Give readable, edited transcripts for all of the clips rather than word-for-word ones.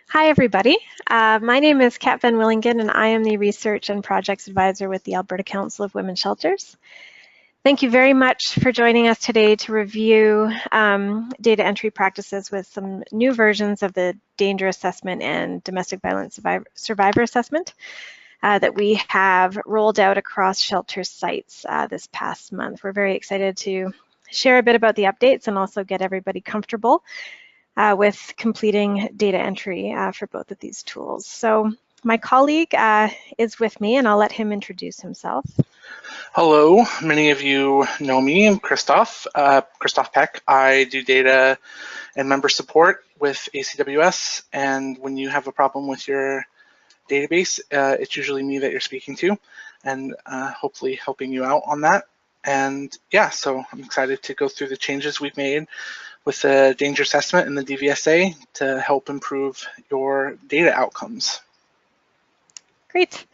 Hi, everybody. My name is Cat Van Willingen, and I am the Research and Projects Advisor with the Alberta Council of Women's Shelters. Thank you very much for joining us today to review data entry practices with some new versions of the Danger Assessment and Domestic Violence Survivor Assessment that we have rolled out across shelter sites this past month. We're very excited to share a bit about the updates and also get everybody comfortable with completing data entry for both of these tools. So my colleague is with me, and I'll let him introduce himself. Hello, many of you know me. I'm Christoph Peck. I do data and member support with ACWS, and when you have a problem with your database, it's usually me that you're speaking to, and hopefully helping you out on that. And yeah, so I'm excited to go through the changes we've made with the danger assessment and the DVSA to help improve your data outcomes. Great.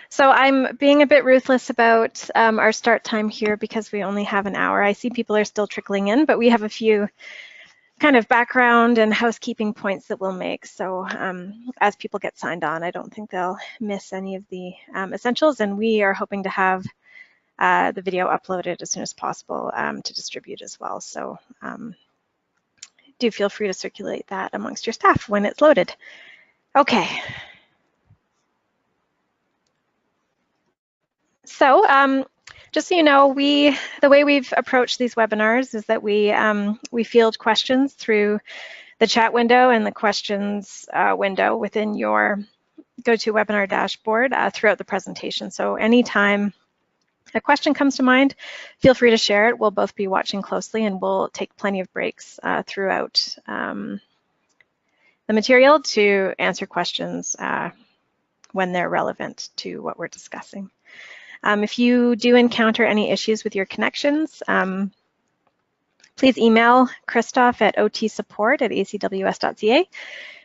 So I'm being a bit ruthless about our start time here because we only have an hour. I see people are still trickling in, but we have a few kind of background and housekeeping points that we'll make. So as people get signed on, I don't think they'll miss any of the essentials, and we are hoping to have the video uploaded as soon as possible to distribute as well. So do feel free to circulate that amongst your staff when it's loaded. Okay. So just so you know, the way we've approached these webinars is that we field questions through the chat window and the questions window within your GoToWebinar dashboard throughout the presentation. So anytime a question comes to mind, feel free to share it. We'll both be watching closely, and we'll take plenty of breaks throughout the material to answer questions when they're relevant to what we're discussing. If you do encounter any issues with your connections, please email Christoph at otsupport@acws.ca.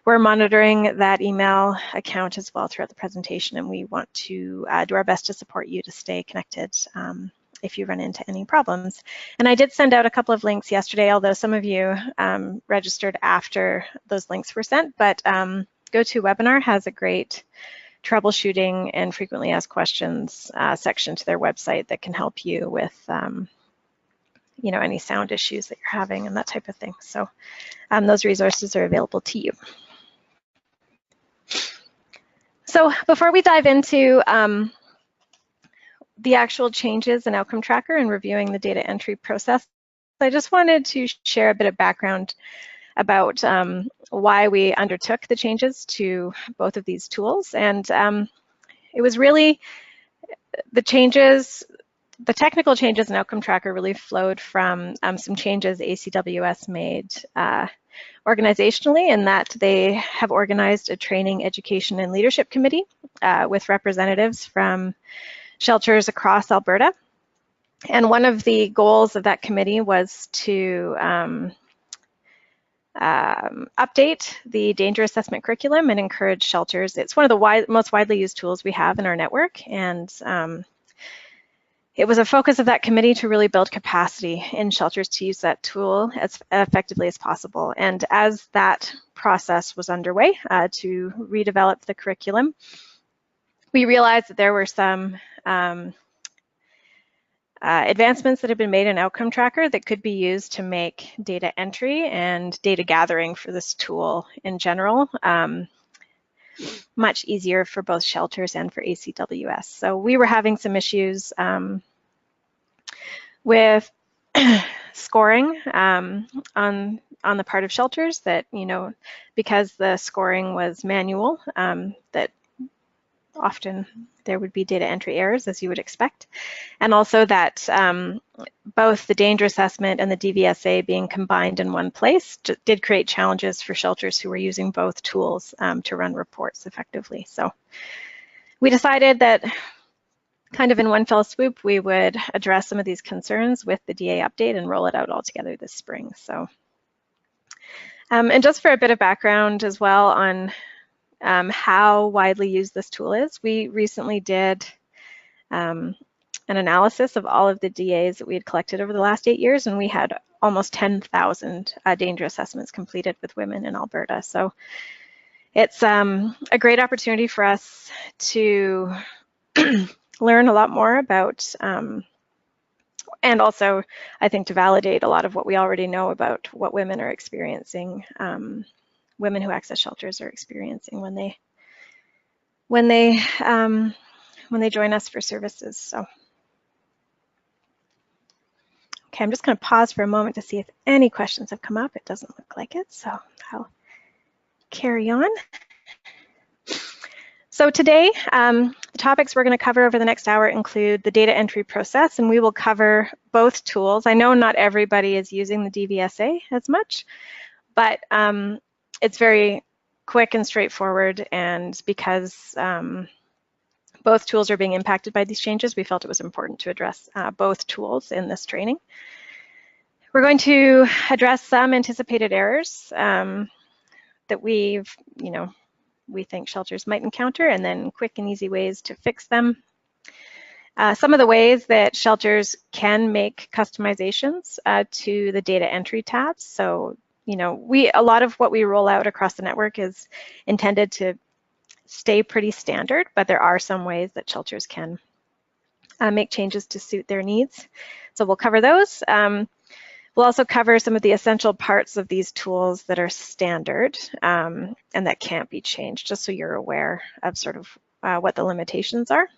We're monitoring that email account as well throughout the presentation, and we want to do our best to support you to stay connected if you run into any problems. And I did send out a couple of links yesterday, although some of you registered after those links were sent, but GoToWebinar has a great troubleshooting and frequently asked questions section to their website that can help you with any sound issues that you're having and that type of thing. So those resources are available to you. So before we dive into the actual changes in Outcome Tracker and reviewing the data entry process, I just wanted to share a bit of background about why we undertook the changes to both of these tools. And it was really the technical changes in Outcome Tracker really flowed from some changes ACWS made organizationally, in that they have organized a training, education, and leadership committee with representatives from shelters across Alberta. And one of the goals of that committee was to update the danger assessment curriculum and encourage shelters. It's one of the most widely used tools we have in our network, and it was a focus of that committee to really build capacity in shelters to use that tool as effectively as possible. And as that process was underway to redevelop the curriculum, we realized that there were some advancements that have been made in Outcome Tracker that could be used to make data entry and data gathering for this tool in general much easier for both shelters and for ACWS. So we were having some issues with scoring on the part of shelters that, because the scoring was manual, that often there would be data entry errors, as you would expect. And also that both the danger assessment and the DVSA being combined in one place did create challenges for shelters who were using both tools to run reports effectively. So we decided that kind of in one fell swoop, we would address some of these concerns with the DA update and roll it out all together this spring. So, and just for a bit of background as well on how widely used this tool is, we recently did an analysis of all of the DAs that we had collected over the last 8 years, and we had almost 10,000 danger assessments completed with women in Alberta. So It's a great opportunity for us to learn a lot more about, and also I think to validate a lot of what we already know about what women are experiencing, women who access shelters are experiencing when they join us for services. So, okay, I'm just going to pause for a moment to see if any questions have come up. It doesn't look like it, so I'll carry on. So today, the topics we're going to cover over the next hour include the data entry process, and we will cover both tools. I know not everybody is using the DVSA as much, but it's very quick and straightforward, and because both tools are being impacted by these changes, we felt it was important to address both tools in this training. We're going to address some anticipated errors that we think shelters might encounter, and then quick and easy ways to fix them. Some of the ways that shelters can make customizations to the data entry tabs. So, a lot of what we roll out across the network is intended to stay pretty standard, but there are some ways that shelters can make changes to suit their needs. So we'll cover those. We'll also cover some of the essential parts of these tools that are standard and that can't be changed, just so you're aware of sort of what the limitations are.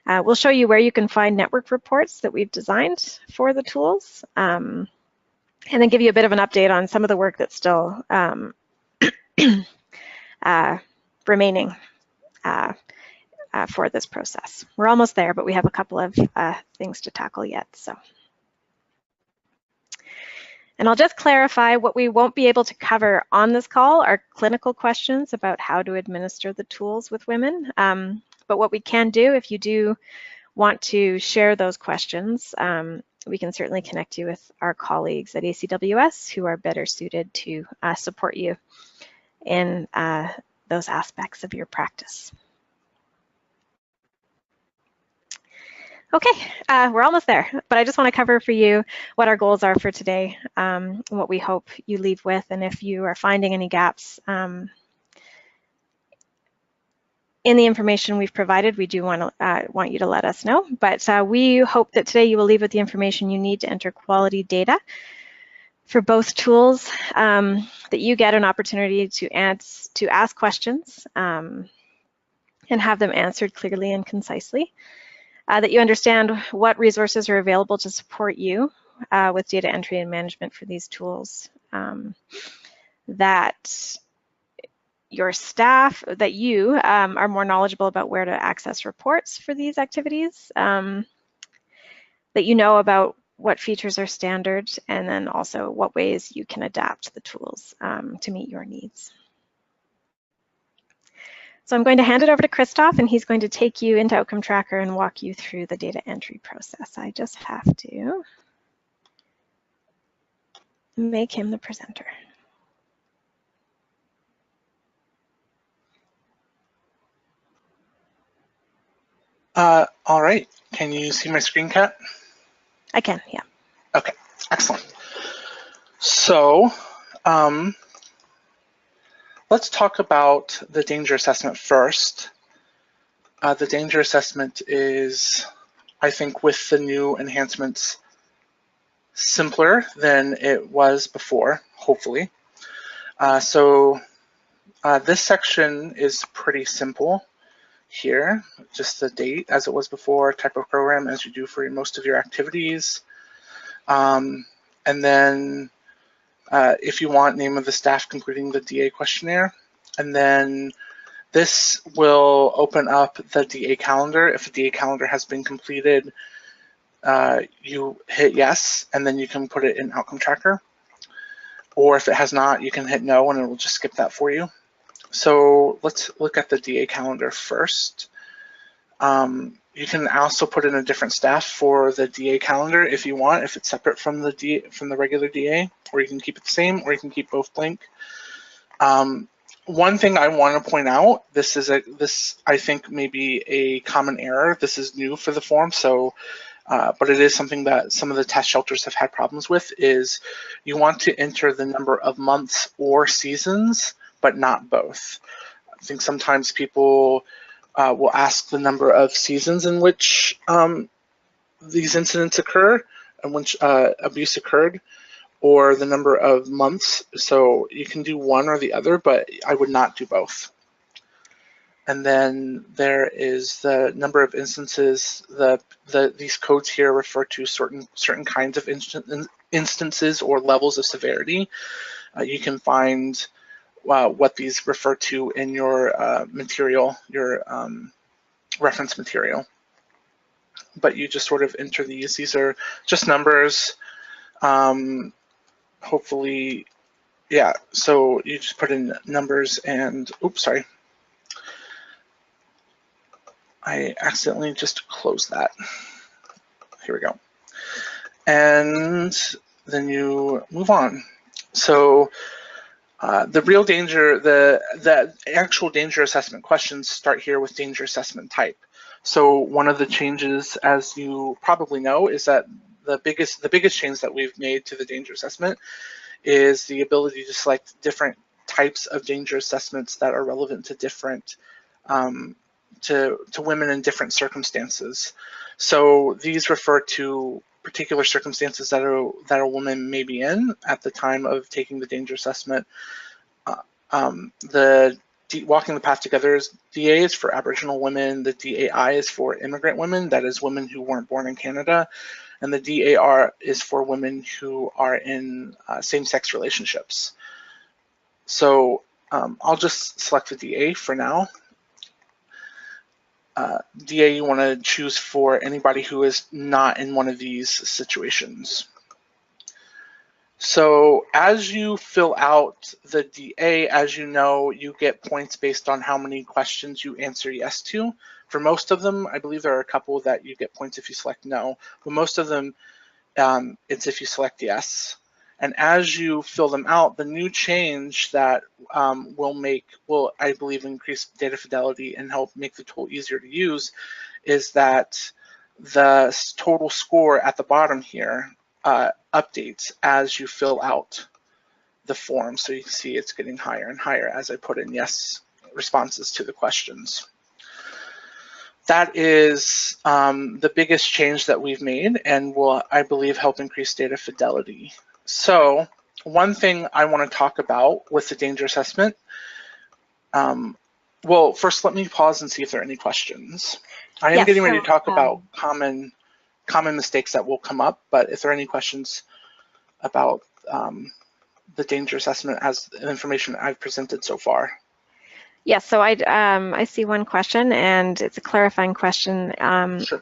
We'll show you where you can find network reports that we've designed for the tools, and then give you a bit of an update on some of the work that's still remaining for this process. We're almost there, but we have a couple of things to tackle yet. And I'll just clarify, what we won't be able to cover on this call are clinical questions about how to administer the tools with women. But what we can do, if you do want to share those questions, we can certainly connect you with our colleagues at ACWS who are better suited to support you in those aspects of your practice. Okay, we're almost there, but I just want to cover for you what our goals are for today, what we hope you leave with, and if you are finding any gaps in the information we've provided, we do want you to let us know. But we hope that today you will leave with the information you need to enter quality data for both tools, that you get an opportunity to ask questions and have them answered clearly and concisely. That you understand what resources are available to support you with data entry and management for these tools. That your staff, that you are more knowledgeable about where to access reports for these activities. That you know about what features are standard, and then also what ways you can adapt the tools to meet your needs. So I'm going to hand it over to Christoph, and he's going to take you into Outcome Tracker and walk you through the data entry process. I just have to make him the presenter. All right, can you see my screen, Kat? I can, yeah. Okay, excellent. So let's talk about the danger assessment first. The danger assessment is, I think, with the new enhancements, simpler than it was before, hopefully. This section is pretty simple here, just the date as it was before, type of program as you do for most of your activities. And then if you want, name of the staff completing the DA questionnaire. And then this will open up the DA calendar. If the DA calendar has been completed, you hit yes, and then you can put it in Outcome Tracker. Or if it has not, you can hit no, and it will just skip that for you. So let's look at the DA calendar first. You can also put in a different staff for the DA calendar if you want, if it's separate from the regular DA, or you can keep it the same, or you can keep both blank. One thing I want to point out, this I think may be a common error. This is new for the form, so but it is something that some of the test shelters have had problems with, is you want to enter the number of months or seasons but not both. I think sometimes people will ask the number of seasons in which these incidents occur and which abuse occurred, or the number of months. So you can do one or the other, but I would not do both. And then there is the number of instances. These codes here refer to certain kinds of instances or levels of severity. You can find what these refer to in your material, your reference material. But you just sort of enter these. These are just numbers. Hopefully, yeah. So you just put in numbers and, oops, sorry. I accidentally just closed that. Here we go. And then you move on. So the real danger, the actual danger assessment questions start here with danger assessment type. So one of the changes, as you probably know, is that the biggest change that we've made to the danger assessment is the ability to select different types of danger assessments that are relevant to different to women in different circumstances. So these refer to particular circumstances that a woman may be in at the time of taking the danger assessment. The Walking the Path Together DA is for Aboriginal women. The DAI is for immigrant women, that is women who weren't born in Canada. And the DAR is for women who are in same-sex relationships. So I'll just select the DA for now. DA you want to choose for anybody who is not in one of these situations. So as you fill out the DA, as you know, you get points based on how many questions you answer yes to. For most of them, I believe there are a couple that you get points if you select no, but most of them, it's if you select yes. And as you fill them out, the new change that will, I believe, increase data fidelity and help make the tool easier to use is that the total score at the bottom here updates as you fill out the form. So you can see it's getting higher and higher as I put in yes responses to the questions. That is the biggest change that we've made and will, I believe, help increase data fidelity. So one thing I want to talk about with the danger assessment, well, first let me pause and see if there are any questions. I am getting ready to talk about common mistakes that will come up, but if there are any questions about the danger assessment as the information I've presented so far. Yes, so I see one question, and it's a clarifying question. Sure.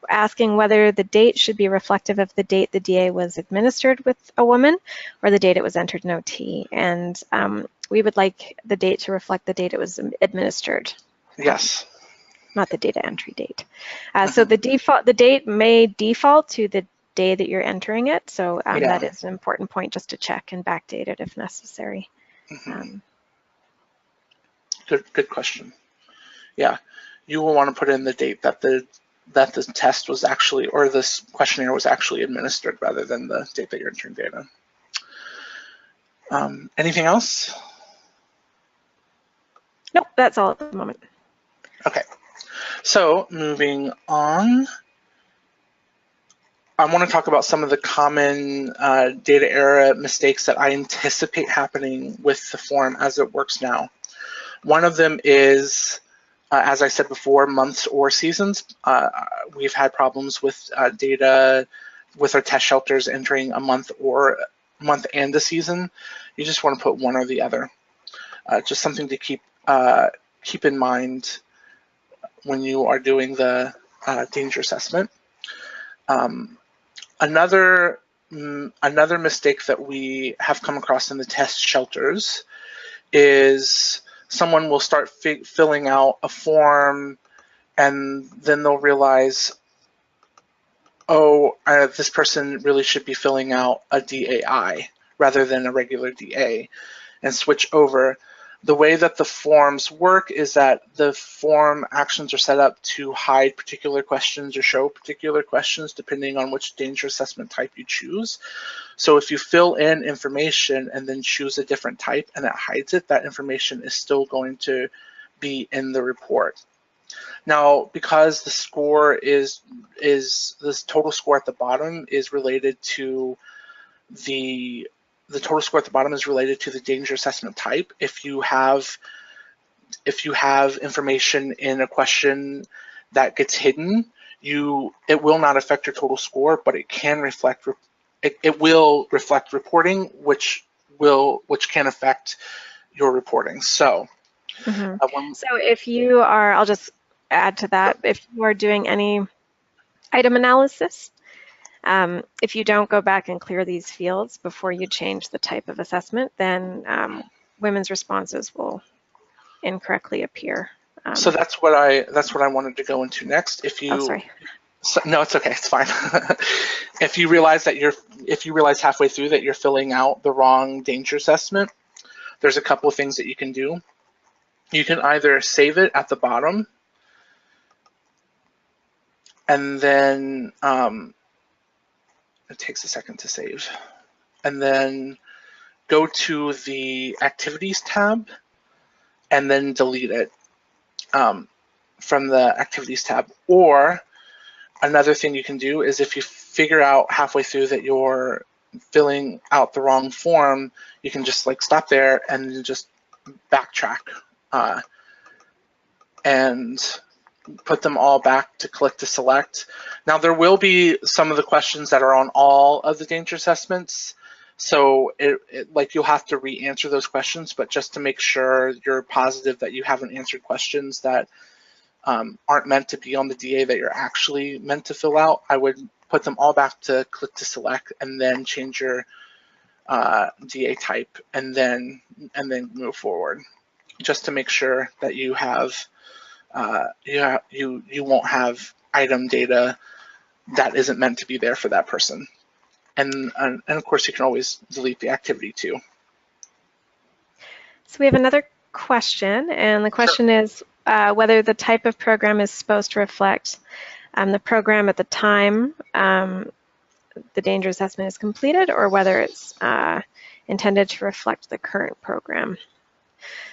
Asking whether the date should be reflective of the date the DA was administered with a woman or the date it was entered in OT. And we would like the date to reflect the date it was administered. Yes. Not the data entry date. So the date may default to the day that you're entering it. So that is an important point just to check and backdate it if necessary. Good question. Yeah, you will want to put in the date that the test was actually, or this questionnaire was actually administered rather than the date that you're entering data. Anything else? Nope, that's all at the moment. Okay, so moving on, I want to talk about some of the common data error mistakes that I anticipate happening with the form as it works now. One of them is, as I said before, months or seasons. We've had problems with data with our test shelters entering a month and a season. You just want to put one or the other. Just something to keep in mind when you are doing the danger assessment. Another mistake that we have come across in the test shelters is someone will start filling out a form and then they'll realize, oh, this person really should be filling out a DAI rather than a regular DA, and switch over. the way that the forms work is that the form actions are set up to hide particular questions or show particular questions depending on which danger assessment type you choose. So if you fill in information and then choose a different type and it hides it, that information is still going to be in the report. Now, because the score is this total score at the bottom is related to the total score at the bottom is related to the danger assessment type. If you have information in a question that gets hidden, it will not affect your total score, but it can reflect it will reflect reporting, which can affect your reporting. So, so if you are, I'll just add to that, if you are doing any item analysis, if you don't go back and clear these fields before you change the type of assessment, then women's responses will incorrectly appear. So that's what I wanted to go into next. If you, oh, sorry. No, it's okay, it's fine. If you realize halfway through that you're filling out the wrong danger assessment, there's a couple of things that you can do. You can either save it at the bottom, and then it takes a second to save, and then go to the Activities tab, and then delete it from the Activities tab. Or another thing you can do is if you figure out halfway through that you're filling out the wrong form, you can just like stop there and just backtrack and put them all back to click to select. Now there will be some of the questions that are on all of the danger assessments, so like you'll have to re-answer those questions, but just to make sure you're positive that you haven't answered questions that aren't meant to be on the DA that you're actually meant to fill out, I would put them all back to click to select and then change your DA type and then move forward, just to make sure that you have you won't have item data that isn't meant to be there for that person. And of course you can always delete the activity too. So we have another question, and the question is whether the type of program is supposed to reflect the program at the time the danger assessment is completed, or whether it's intended to reflect the current program.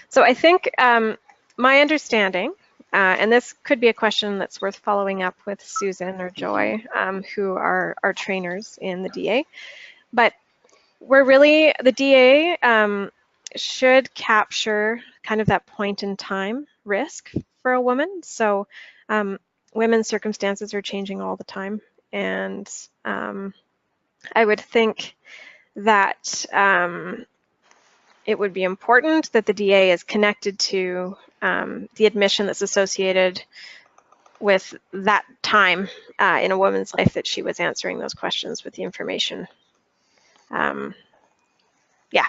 So I think my understanding, and this could be a question that's worth following up with Susan or Joy, who are our trainers in the DA, but the DA should capture kind of that point in time risk for a woman. So women's circumstances are changing all the time, and I would think that it would be important that the DA is connected to the admission that's associated with that time in a woman's life that she was answering those questions with the information. Yeah,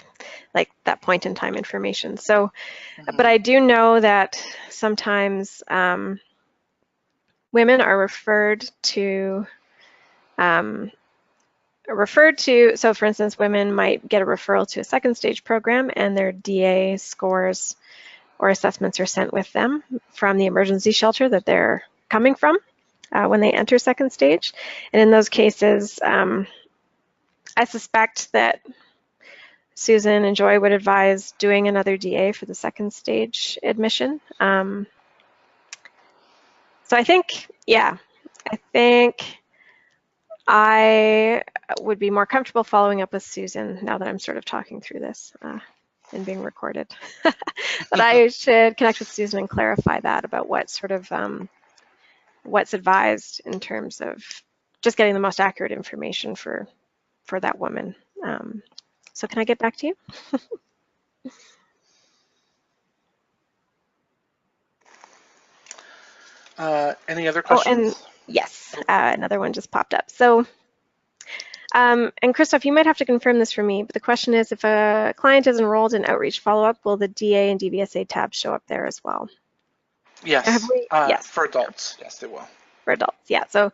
like that point in time information. So, but I do know that sometimes women are referred to, so for instance, women might get a referral to a second stage program and their DA scores or assessments are sent with them from the emergency shelter that they're coming from when they enter second stage. And in those cases, I suspect that Susan and Joy would advise doing another DA for the second stage admission. So I think, yeah, I think I would be more comfortable following up with Susan now that I'm sort of talking through this and being recorded. But I should connect with Susan and clarify that about what sort of what's advised in terms of just getting the most accurate information for that woman. So can I get back to you? Any other questions? Oh, and yes, another one just popped up. So, and Christoph, you might have to confirm this for me, but the question is, if a client is enrolled in outreach follow-up, will the DA and DVSA tabs show up there as well? Yes. Yes. For adults, yes, they will. For adults, yeah. So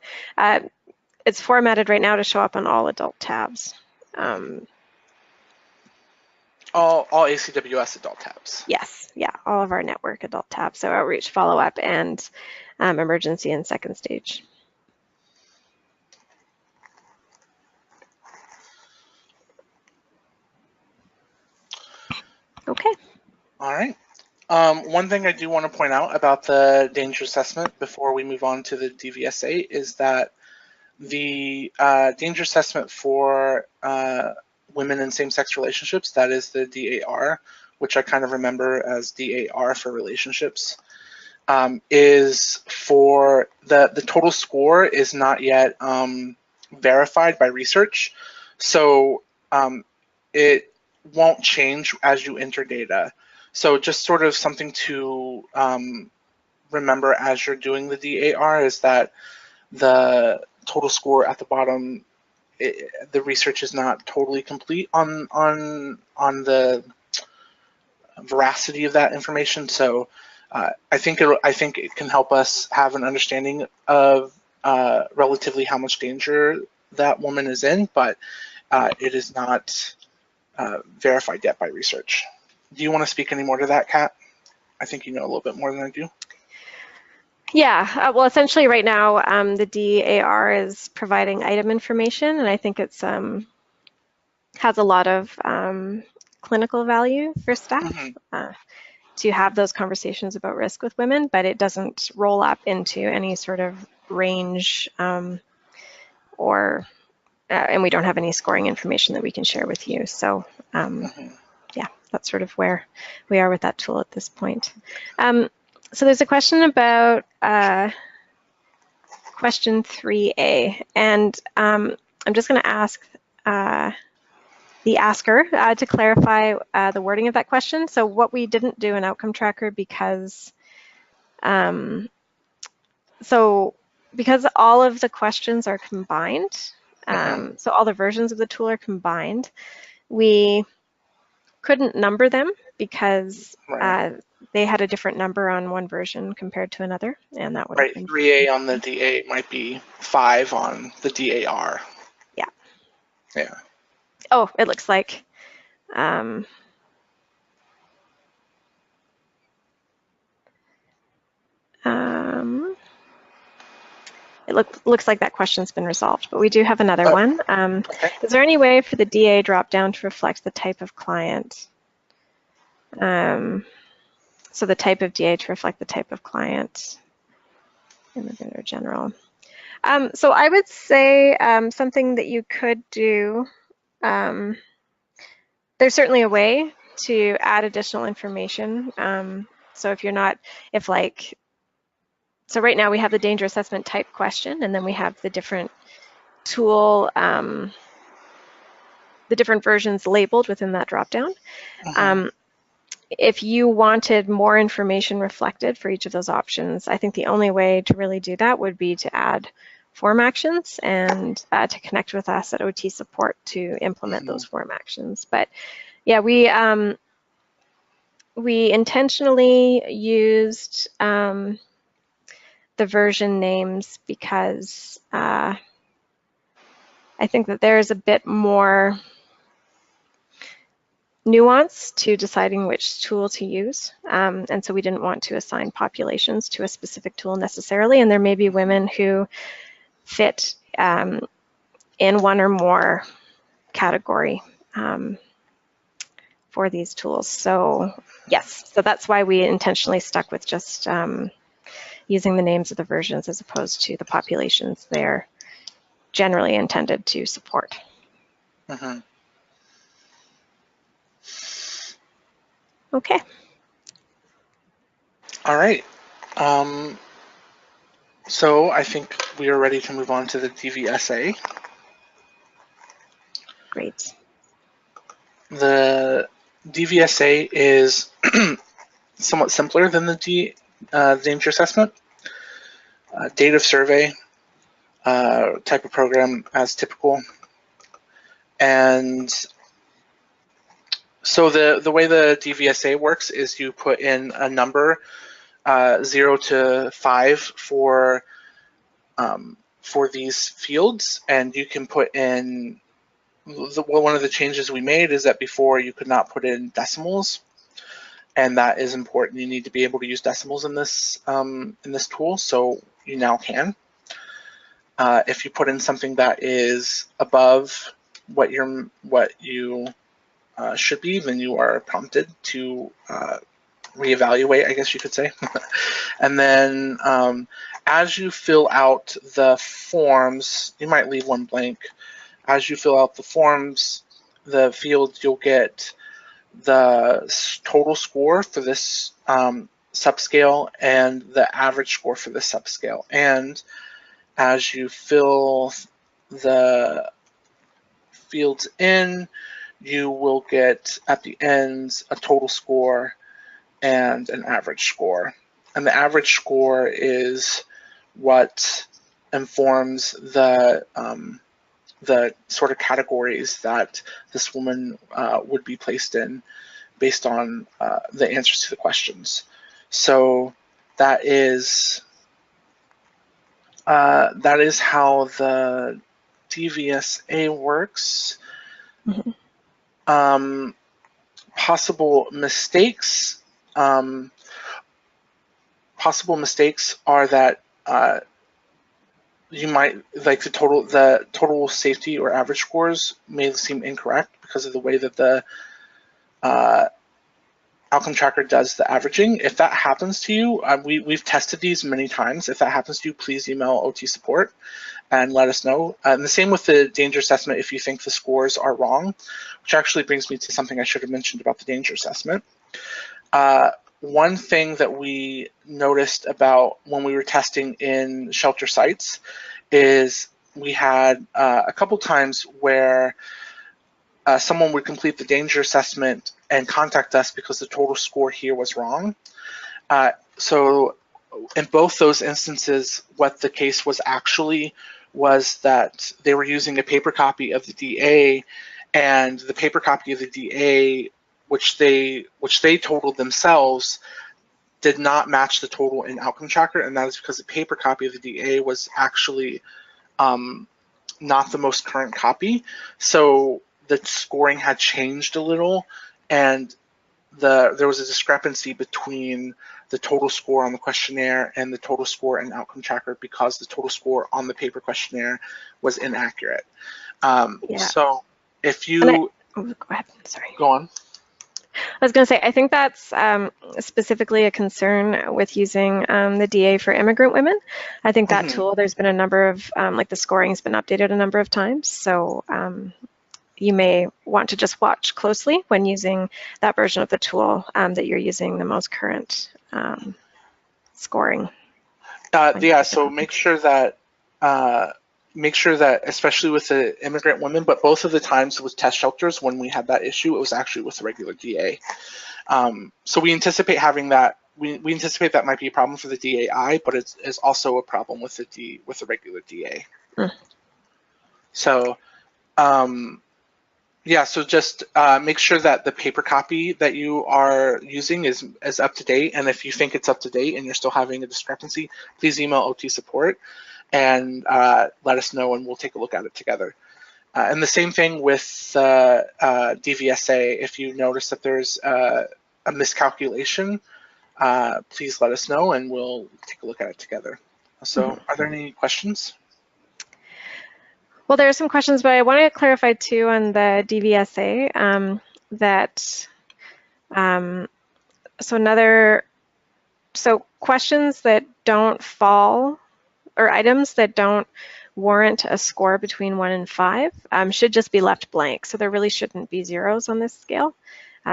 it's formatted right now to show up on all adult tabs. All ACWS adult tabs. Yes, yeah, all of our network adult tabs, so outreach, follow-up, and emergency and second stage. Okay. All right. One thing I do want to point out about the danger assessment before we move on to the DVSA is that the danger assessment for women in same-sex relationships, that is the DAR, which I kind of remember as DAR for relationships, is for the total score is not yet verified by research. So it won't change as you enter data. So just sort of something to remember as you're doing the DAR is that the total score at the bottom, the research is not totally complete on the veracity of that information. So I think it can help us have an understanding of relatively how much danger that woman is in, but it is not verified yet by research. Do you want to speak any more to that, Kat? I think you know a little bit more than I do. Yeah, well, essentially right now, the DAR is providing item information, and I think it's has a lot of clinical value for staff to have those conversations about risk with women, but it doesn't roll up into any sort of range and we don't have any scoring information that we can share with you. So yeah, that's sort of where we are with that tool at this point. So there's a question about question 3A, and I'm just going to ask the asker to clarify the wording of that question. So what we didn't do in Outcome Tracker because because all of the questions are combined, so all the versions of the tool are combined, we couldn't number them because they had a different number on one version compared to another, and that would have been 3A on the DA might be 5 on the DAR. Yeah. Yeah. Oh, it looks like it looks like that question's been resolved, but we do have another one. Okay. Is there any way for the DA dropdown to reflect the type of client? So the type of DA to reflect the type of client, immigrant or general. So I would say something that you could do, there's certainly a way to add additional information. So if you're not, so right now we have the danger assessment type question, and then we have the different tool, the different versions labeled within that dropdown. If you wanted more information reflected for each of those options, I think the only way to really do that would be to add form actions and to connect with us at OT support to implement those form actions. But yeah, we intentionally used the version names because I think that there's a bit more nuance to deciding which tool to use, and so we didn't want to assign populations to a specific tool necessarily, and there may be women who fit in one or more category for these tools. So yes, so that's why we intentionally stuck with just using the names of the versions as opposed to the populations they're generally intended to support. Okay. All right. So I think we are ready to move on to the DVSA. Great. The DVSA is somewhat simpler than the danger assessment. Date of survey, type of program as typical. And so the way the DVSA works is you put in a number, 0 to 5 for these fields, and you can put in one of the changes we made is that before you could not put in decimals, and that is important. You need to be able to use decimals in this tool, so you now can. If you put in something that is above what you should be, then you are prompted to reevaluate, I guess you could say. And then as you fill out the forms, you might leave one blank. As you fill out the forms, the fields, you'll get the total score for this subscale and the average score for this subscale. And as you fill the fields in, you will get at the end a total score and an average score. And the average score is what informs the sort of categories that this woman would be placed in based on the answers to the questions. So that is how the DVSA works. Mm-hmm. Possible mistakes. Possible mistakes are that you might, like the total safety or average scores may seem incorrect because of the way that the outcome tracker does the averaging. If that happens to you, we've tested these many times. If that happens to you, please email OT support and let us know. And the same with the danger assessment if you think the scores are wrong, which actually brings me to something I should have mentioned about the danger assessment. One thing that we noticed about when we were testing in shelter sites is we had a couple times where someone would complete the danger assessment and contact us because the total score here was wrong. So in both those instances, what the case was actually was that they were using a paper copy of the DA, and the paper copy of the DA, which they totaled themselves, did not match the total in outcome tracker, and that is because the paper copy of the DA was actually not the most current copy. So the scoring had changed a little, and there was a discrepancy between the total score on the questionnaire and the total score in outcome tracker because the total score on the paper questionnaire was inaccurate. So if you go ahead. Sorry. Go on. I was going to say, I think that's specifically a concern with using the DA for immigrant women. I think that tool, there's been a number of, like the scoring has been updated a number of times. So you may want to just watch closely when using that version of the tool that you're using the most current scoring. Yeah, so make sure that, especially with the immigrant women, but both of the times with test shelters when we had that issue, it was actually with the regular DA. So we anticipate having that. We anticipate that might be a problem for the DAI, but it's also a problem with the regular DA. So yeah, so just make sure that the paper copy that you are using is up to date. And if you think it's up to date and you're still having a discrepancy, please email OT support and let us know, and we'll take a look at it together. And the same thing with DVSA. If you notice that there's a miscalculation, please let us know, and we'll take a look at it together. So are there any questions? Well, there are some questions, but I wanted to clarify too on the DVSA so questions that don't fall, or items that don't warrant a score between 1 and 5 should just be left blank. So there really shouldn't be zeros on this scale.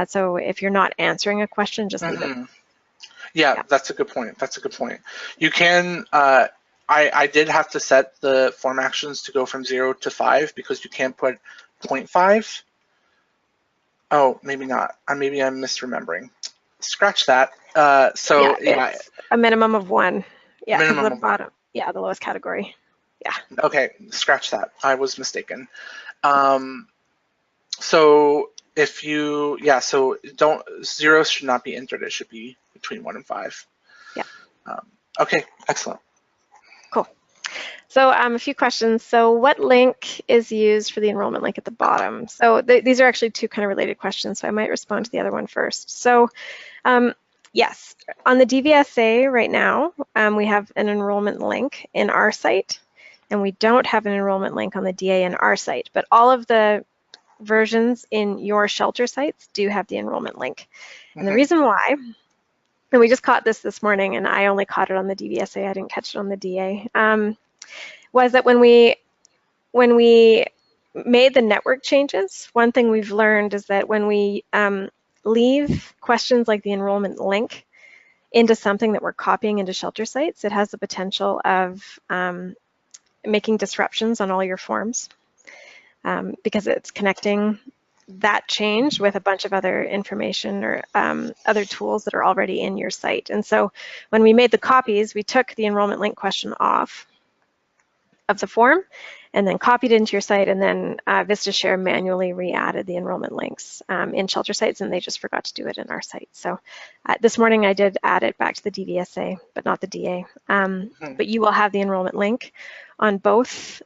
So if you're not answering a question, just leave it. Yeah, that's a good point. That's a good point. You can, I did have to set the form actions to go from 0 to 5 because you can't put 0.5. Oh, maybe not. Maybe I'm misremembering. Scratch that. So yeah, it's a minimum of 1. Yeah, minimum the of bottom. 1. Yeah, the lowest category. Yeah. Okay, scratch that. I was mistaken. So if you, so zeros should not be entered. It should be between 1 and 5. Yeah. Okay, excellent. Cool. So a few questions. So what link is used for the enrollment link at the bottom? So these are actually two kind of related questions, so I might respond to the other one first. So yes, on the DVSA right now, we have an enrollment link in our site, and we don't have an enrollment link on the DA in our site, but all of the versions in your shelter sites do have the enrollment link. And the reason why, and we just caught this morning, and I only caught it on the DVSA, I didn't catch it on the DA, was that when we made the network changes, one thing we've learned is that when we leave questions like the enrollment link into something that we're copying into shelter sites, it has the potential of making disruptions on all your forms because it's connecting that change with a bunch of other information or other tools that are already in your site. And so when we made the copies, we took the enrollment link question off of the form and then copied it into your site, and then VistaShare manually re-added the enrollment links in shelter sites, and they just forgot to do it in our site. So this morning I did add it back to the DVSA, but not the DA. But you will have the enrollment link on both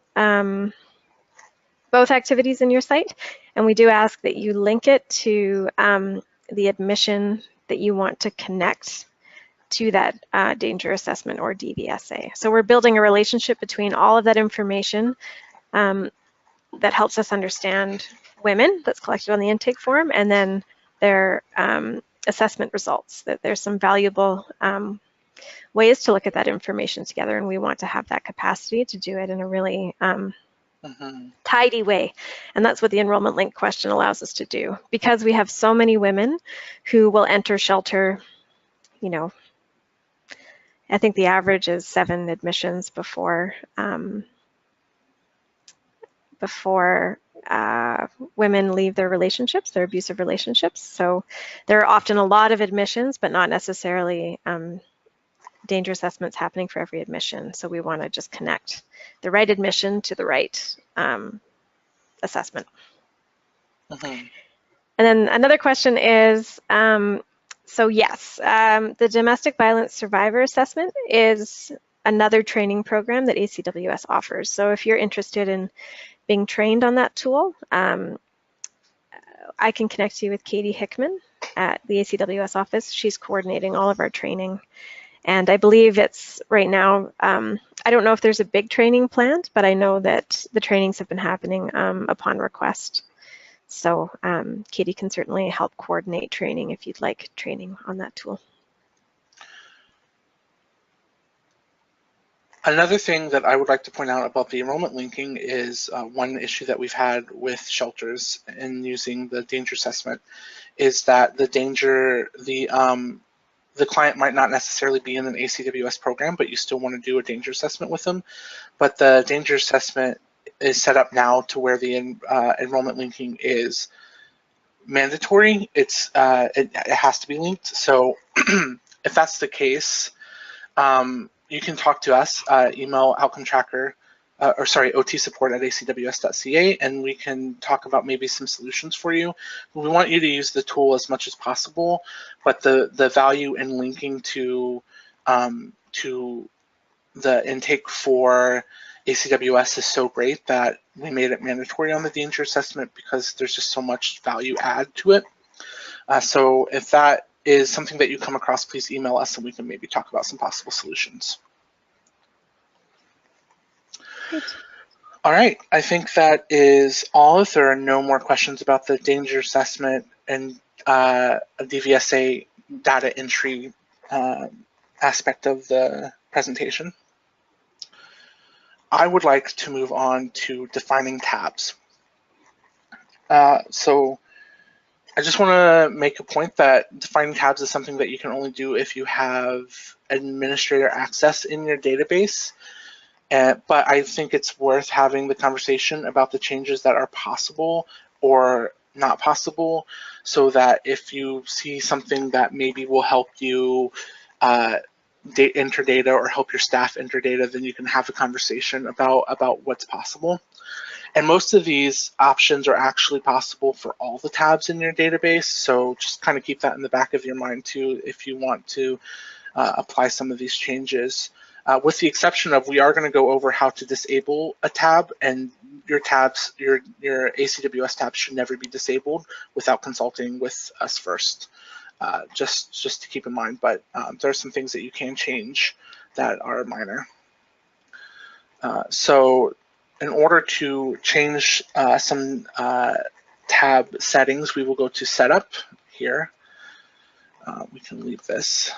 activities in your site, and we do ask that you link it to the admission that you want to connect to that danger assessment or DVSA. So we're building a relationship between all of that information that helps us understand women that's collected on the intake form and then their assessment results, that there's some valuable ways to look at that information together, and we want to have that capacity to do it in a really tidy way. And that's what the enrollment link question allows us to do. Because we have so many women who will enter shelter, you know, I think the average is 7 admissions before women leave their relationships, their abusive relationships. So there are often a lot of admissions, but not necessarily danger assessments happening for every admission. So we want to just connect the right admission to the right assessment. And then another question is, so yes, the Domestic Violence Survivor Assessment is another training program that ACWS offers. So if you're interested in being trained on that tool, I can connect you with Katie Hickman at the ACWS office. She's coordinating all of our training. And I believe it's right now, I don't know if there's a big training planned, but I know that the trainings have been happening upon request. So Katie can certainly help coordinate training if you'd like training on that tool. Another thing that I would like to point out about the enrollment linking is one issue that we've had with shelters in using the danger assessment is that the client might not necessarily be in an ACWS program, but you still want to do a danger assessment with them. But the danger assessment is set up now to where the enrollment linking is mandatory. It has to be linked. So if that's the case, you can talk to us, email outcome tracker, otsupport@acws.ca, and we can talk about maybe some solutions for you. We want you to use the tool as much as possible, but the value in linking to the intake for ACWS is so great that we made it mandatory on the danger assessment because there's just so much value add to it. So if that is something that you come across, please email us and we can maybe talk about some possible solutions. Great. All right, I think that is all. If there are no more questions about the danger assessment and DVSA data entry aspect of the presentation, I would like to move on to defining tabs. So I just want to make a point that defining tabs is something that you can only do if you have administrator access in your database. But I think it's worth having the conversation about the changes that are possible or not possible, so that if you see something that maybe will help you enter data or help your staff enter data, then you can have a conversation about what's possible. And most of these options are actually possible for all the tabs in your database, so just kind of keep that in the back of your mind too if you want to apply some of these changes. with the exception of, we are going to go over how to disable a tab, and your tabs, your ACWS tabs should never be disabled without consulting with us first. Just to keep in mind, but there are some things that you can change that are minor. So in order to change some tab settings, we will go to Setup here. We can leave this.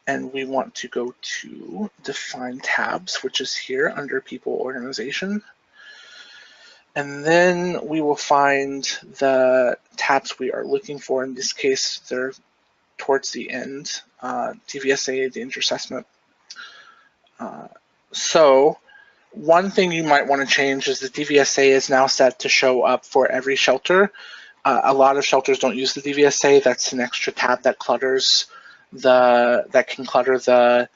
And we want to go to Define Tabs, which is here under People Organization. And then we will find the tabs we are looking for. In this case, they're towards the end, DVSA, Danger Assessment. So one thing you might want to change is the DVSA is now set to show up for every shelter. A lot of shelters don't use the DVSA. That's an extra tab that clutters that can clutter the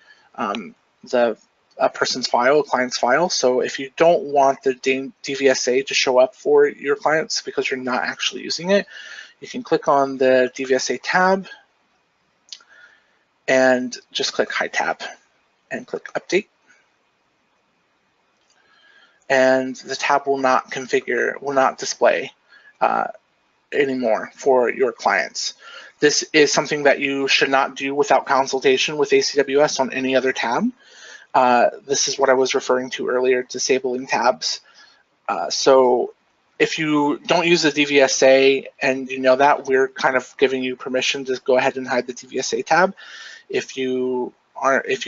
a person's file, a client's file. So if you don't want the DVSA to show up for your clients because you're not actually using it, you can click on the DVSA tab and just click Hide Tab and click Update. And the tab will not display anymore for your clients. This is something that you should not do without consultation with ACWS on any other tab. This is what I was referring to earlier, disabling tabs. So if you don't use the DVSA and you know that, we're kind of giving you permission to go ahead and hide the DVSA tab if you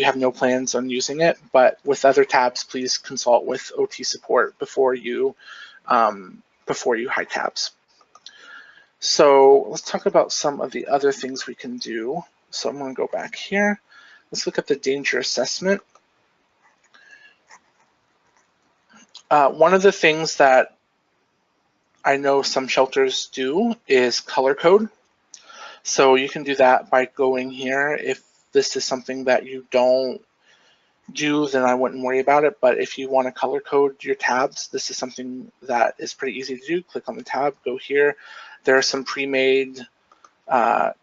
have no plans on using it. But with other tabs, please consult with OT support before you hide tabs. So let's talk about some of the other things we can do. So I'm going to go back here. Let's look at the danger assessment. One of the things that I know some shelters do is color code. So you can do that by going here. If this is something that you don't do, then I wouldn't worry about it. But if you want to color code your tabs, this is something that is pretty easy to do. Click on the tab, go here. There are some pre-made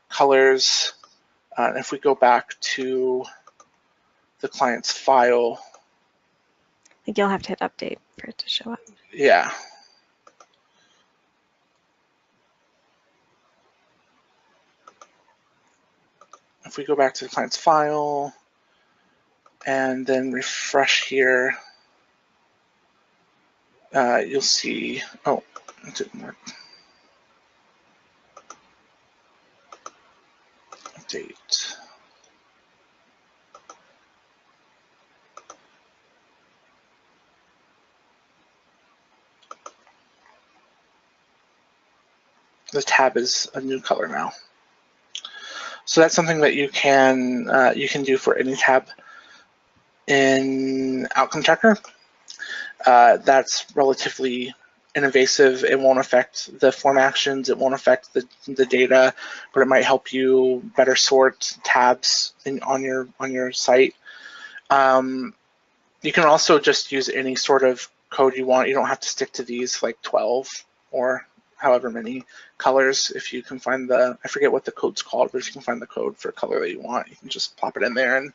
colors. And if we go back to the client's file, I think you'll have to hit update for it to show up. Yeah. If we go back to the client's file and then refresh here, you'll see, oh, it didn't work. Update. The tab is a new color now. So that's something that you can do for any tab in Outcome Checker. That's relatively invasive. It won't affect the form actions. It won't affect the data, but it might help you better sort tabs on your site. You can also just use any sort of code you want. You don't have to stick to these like 12 or however many colors. If you can find I forget what the code's called, but if you can find the code for a color that you want, you can just plop it in there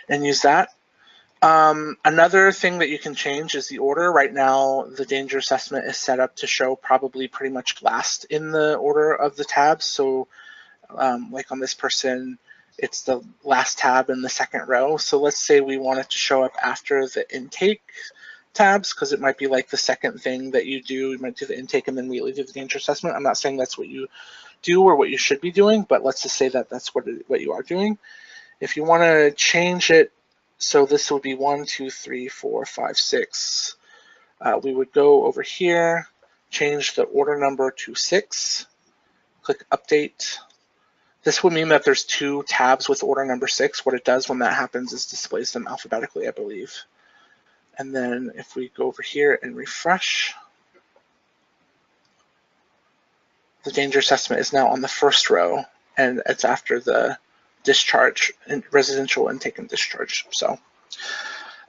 and use that. Another thing that you can change is the order. Right now, the danger assessment is set up to show probably pretty much last in the order of the tabs. So like on this person, it's the last tab in the second row. So let's say we want it to show up after the intake tabs, because it might be like the second thing that you do. You might do the intake and then immediately do the danger assessment. I'm not saying that's what you do or what you should be doing, but let's just say that that's what you are doing. If you want to change it, so this would be 1, 2, 3, 4, 5, 6. We would go over here, change the order number to 6, click update. This would mean that there's 2 tabs with order number 6. What it does when that happens is displays them alphabetically, I believe. And then if we go over here and refresh, the danger assessment is now on the first row, and it's after the discharge, residential intake and discharge. So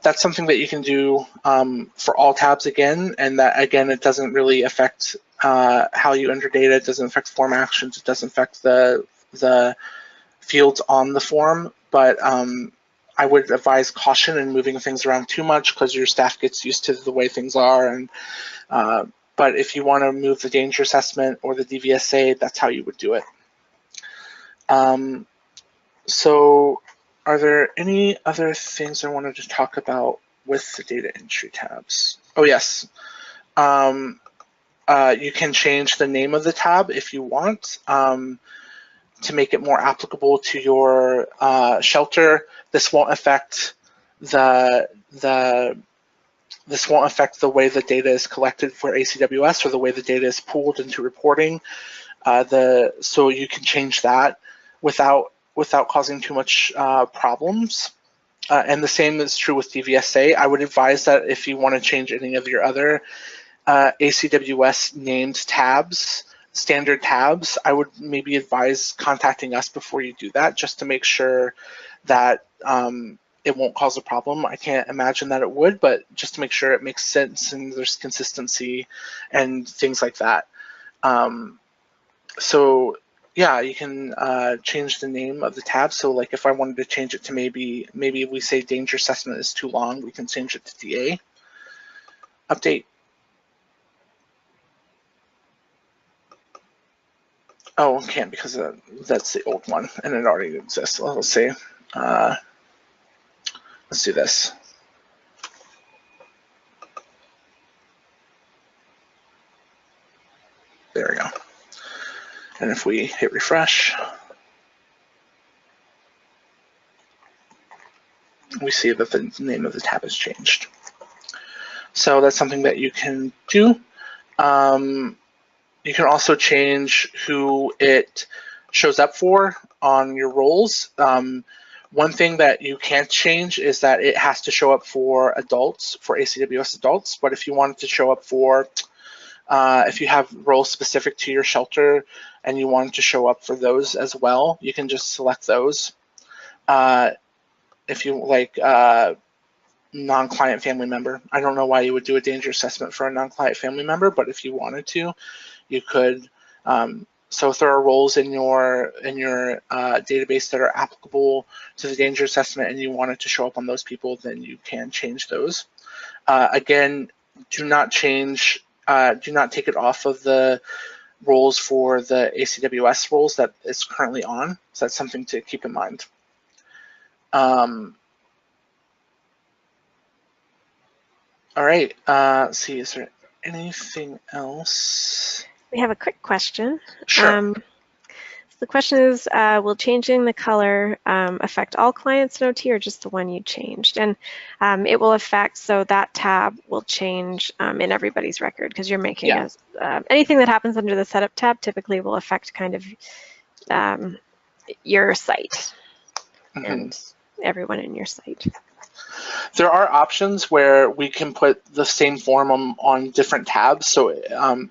that's something that you can do for all tabs again, and that again, it doesn't really affect how you enter data. It doesn't affect form actions. It doesn't affect the fields on the form, but I would advise caution in moving things around too much because your staff gets used to the way things are. And but if you want to move the danger assessment or the DVSA, that's how you would do it. So are there any other things I wanted to talk about with the data entry tabs? Oh, yes. You can change the name of the tab if you want to make it more applicable to your shelter. This won't affect the way the data is collected for ACWS or the way the data is pooled into reporting. So you can change that without causing too much problems. And the same is true with DVSA. I would advise that if you want to change any of your other ACWS named tabs, standard tabs, I would maybe advise contacting us before you do that, just to make sure that it won't cause a problem. I can't imagine that it would, but just to make sure it makes sense and there's consistency and things like that. So yeah, you can change the name of the tab. So like if I wanted to change it to maybe if we say danger assessment is too long, we can change it to DA. Update. Oh, we can't because that's the old one and it already exists. So let's see. Let's do this. There we go. And if we hit refresh, we see that the name of the tab has changed. So that's something that you can do. You can also change who it shows up for on your roles. One thing that you can't change is that it has to show up for adults, for ACWS adults. But if you want it to show up for, if you have roles specific to your shelter and you want it to show up for those as well, you can just select those. If you like non-client family member, I don't know why you would do a danger assessment for a non-client family member, but if you wanted to, you could. So if there are roles in your database that are applicable to the danger assessment and you want it to show up on those people, then you can change those. Again, do not take it off of the roles for the ACWS roles that it's currently on. So that's something to keep in mind. All right, let's see, is there anything else? We have a quick question. Sure. The question is, will changing the color affect all clients in OT or just the one you changed? And it will affect, so that tab will change in everybody's record because you're making anything that happens under the setup tab typically will affect kind of your site and everyone in your site. There are options where we can put the same form on different tabs. So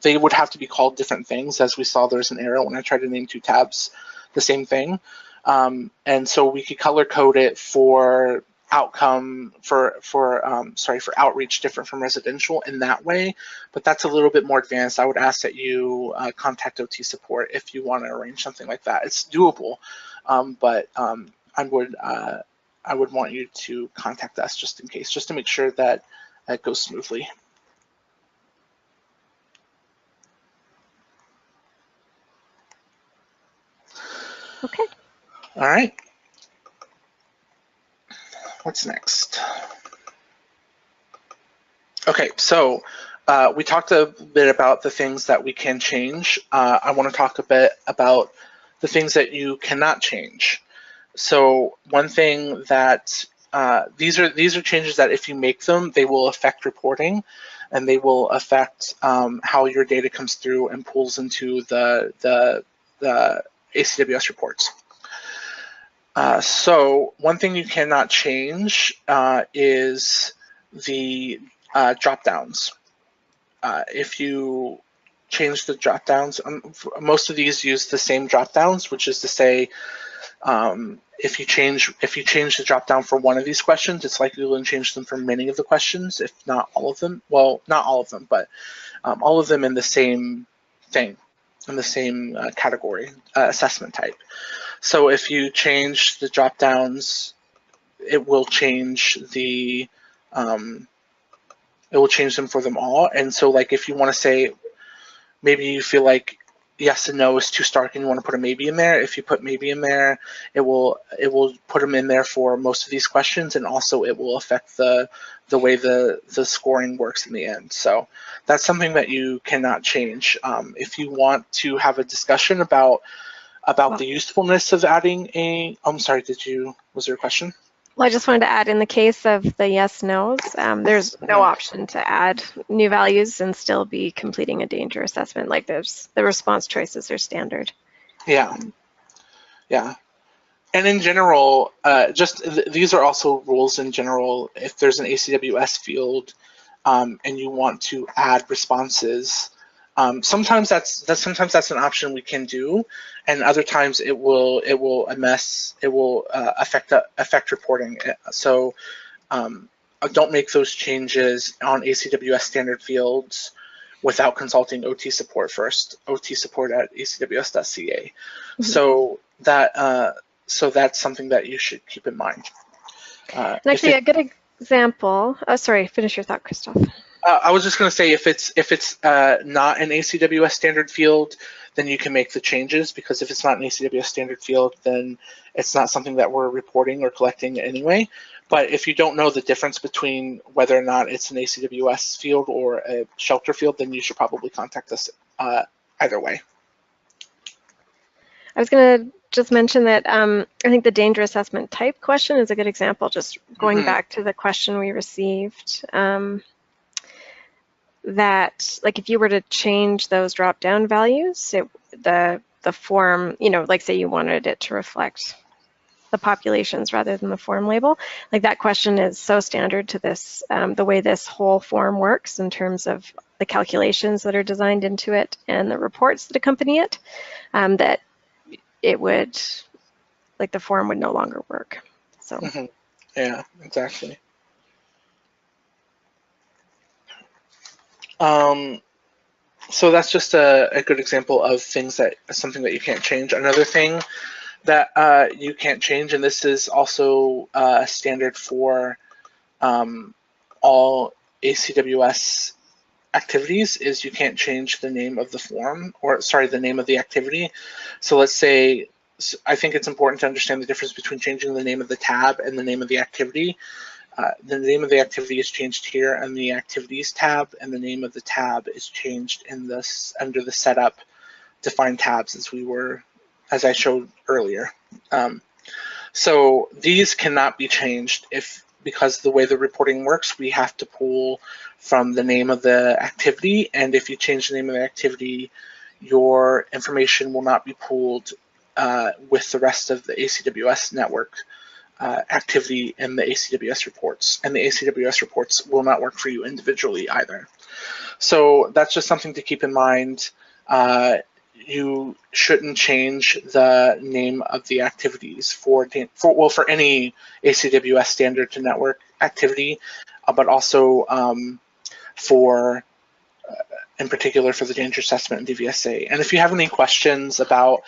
they would have to be called different things. As we saw, there's an error when I tried to name two tabs the same thing. And so we could color code it for outcome, for outreach different from residential in that way. But that's a little bit more advanced. I would ask that you contact OT support if you want to arrange something like that. It's doable, but I would want you to contact us just in case, just to make sure that it goes smoothly. Okay. All right. What's next? Okay, so we talked a bit about the things that we can change. I want to talk a bit about the things that you cannot change. So one thing that these are changes that if you make them, they will affect reporting, and they will affect how your data comes through and pulls into the ACWS reports. So one thing you cannot change is the dropdowns. If you change the dropdowns, most of these use the same dropdowns, which is to say, if you change the dropdown for one of these questions, it's likely to change them for many of the questions, if not all of them. Well, not all of them, but all of them in the same thing, in the same category, assessment type. So if you change the dropdowns, it will change the it will change them for them all. And so like if you want to say, maybe you feel like yes and no is too stark and you want to put a maybe in there, if you put maybe in there, it will put them in there for most of these questions, and also it will affect the way the scoring works in the end. So that's something that you cannot change. If you want to have a discussion about the usefulness of adding a, I'm sorry, was there a question? Well, I just wanted to add, in the case of the yes/nos, there's no option to add new values and still be completing a danger assessment. Like there's the response choices are standard. Yeah, yeah. And in general, these are also rules in general. If there's an ACWS field and you want to add responses, sometimes that's an option we can do, and other times it will affect reporting. So don't make those changes on ACWS standard fields without consulting OT support first. OT support at acws.ca. Mm-hmm. So that's something that you should keep in mind. And actually, a good example. Oh, sorry, finish your thought, Christoph. I was just going to say, if it's not an ACWS standard field, then you can make the changes, because if it's not an ACWS standard field, then it's not something that we're reporting or collecting anyway. But if you don't know the difference between whether or not it's an ACWS field or a shelter field, then you should probably contact us either way. I was going to just mention that I think the danger assessment type question is a good example, just going mm-hmm. back to the question we received. That, like, if you were to change those drop-down values, the form, like say you wanted it to reflect the populations rather than the form label, like that question is so standard to this, the way this whole form works in terms of the calculations that are designed into it and the reports that accompany it, that it would, like, the form would no longer work. So mm-hmm. Yeah, exactly. So that's just a good example of something that you can't change. Another thing that you can't change, and this is also standard for all ACWS activities, is you can't change the name of the form, or sorry, the name of the activity. So let's say, I think it's important to understand the difference between changing the name of the tab and the name of the activity. The name of the activity is changed here in the Activities tab, and the name of the tab is changed in this under the Setup Defined tabs, as I showed earlier. So these cannot be changed because the way the reporting works, we have to pull from the name of the activity, and if you change the name of the activity, your information will not be pulled with the rest of the ACWS network activity in the ACWS reports, and the ACWS reports will not work for you individually either. So that's just something to keep in mind. You shouldn't change the name of the activities for any ACWS standard to network activity, but also in particular for the danger assessment and DVSA. And if you have any questions about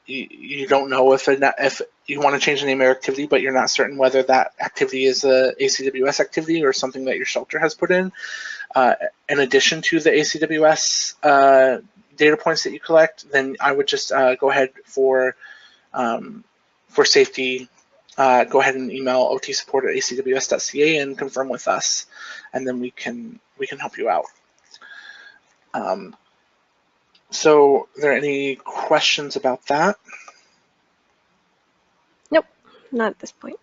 you don't know if you want to change the name of your activity, but you're not certain whether that activity is a ACWS activity or something that your shelter has put in addition to the ACWS data points that you collect, then I would just go ahead for safety, go ahead and email otsupport@acws.ca and confirm with us, and then we can help you out. So are there any questions about that? Nope, not at this point.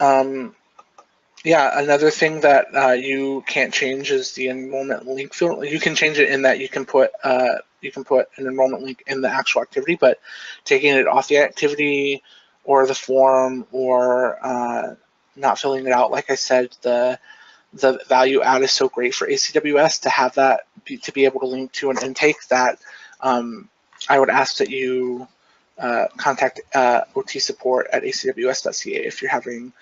Yeah, another thing that you can't change is the enrollment link field. You can change it in that you can put an enrollment link in the actual activity, but taking it off the activity or the form or not filling it out, like I said, the value add is so great for ACWS to have that to be able to link to an intake that I would ask that you contact OT support at acws.ca if you're having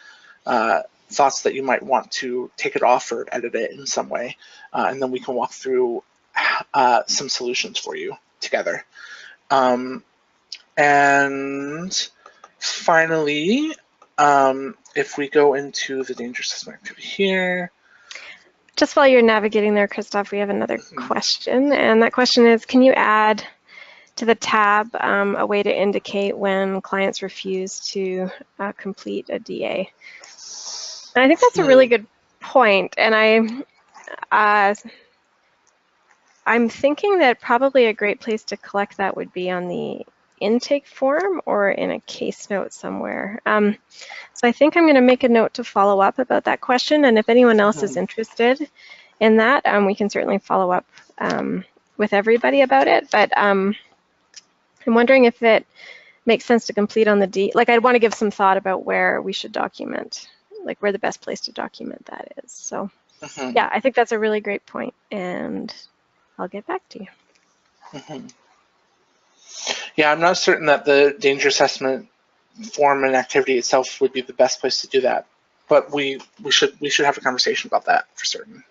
thoughts that you might want to take it off or edit it in some way, and then we can walk through some solutions for you together. And finally, if we go into the danger assessment activity here. Just while you're navigating there, Christoph, we have another question, and that question is, can you add to the tab a way to indicate when clients refuse to complete a DA? And I think that's a really good point, and I'm thinking that probably a great place to collect that would be on the intake form or in a case note somewhere. So I think I'm going to make a note to follow up about that question, and if anyone else is interested in that, we can certainly follow up with everybody about it. But I'm wondering if it makes sense to complete on the like I'd want to give some thought about where we should document, like where the best place to document that is. So yeah, I think that's a really great point, and I'll get back to you. Yeah, I'm not certain that the danger assessment form and activity itself would be the best place to do that, but we should have a conversation about that for certain.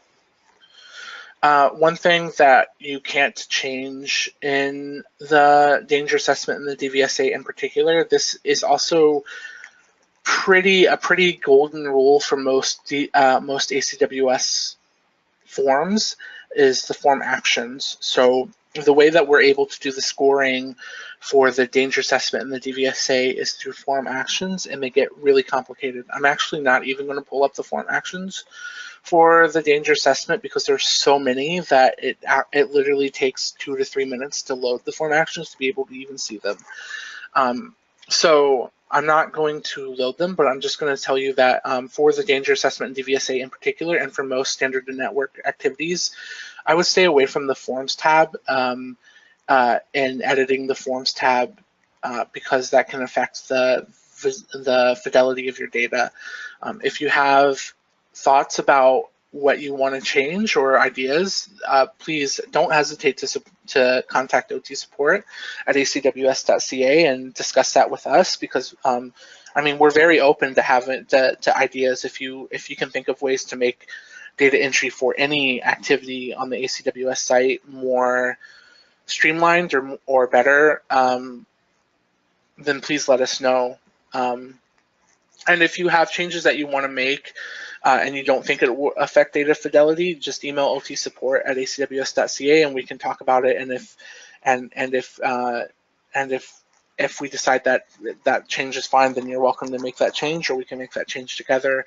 One thing that you can't change in the danger assessment and the DVSA in particular, this is also a pretty golden rule for most ACWS forms, is the form actions. So the way that we're able to do the scoring for the danger assessment and the DVSA is through form actions, and they get really complicated. I'm actually not even going to pull up the form actions for the danger assessment because there's so many that it literally takes 2 to 3 minutes to load the form actions to be able to even see them. So I'm not going to load them, but I'm just going to tell you that for the danger assessment and DVSA in particular, and for most standard and network activities, I would stay away from the forms tab and editing the forms tab because that can affect the fidelity of your data. If you have thoughts about what you want to change or ideas, please don't hesitate to contact OT support at acws.ca and discuss that with us, because I mean, we're very open to having to ideas. If you can think of ways to make data entry for any activity on the ACWS site more streamlined or better, then please let us know. And if you have changes that you want to make and you don't think it will affect data fidelity, just email OT support at acws.ca and we can talk about it. And if we decide that that change is fine, then you're welcome to make that change, or we can make that change together.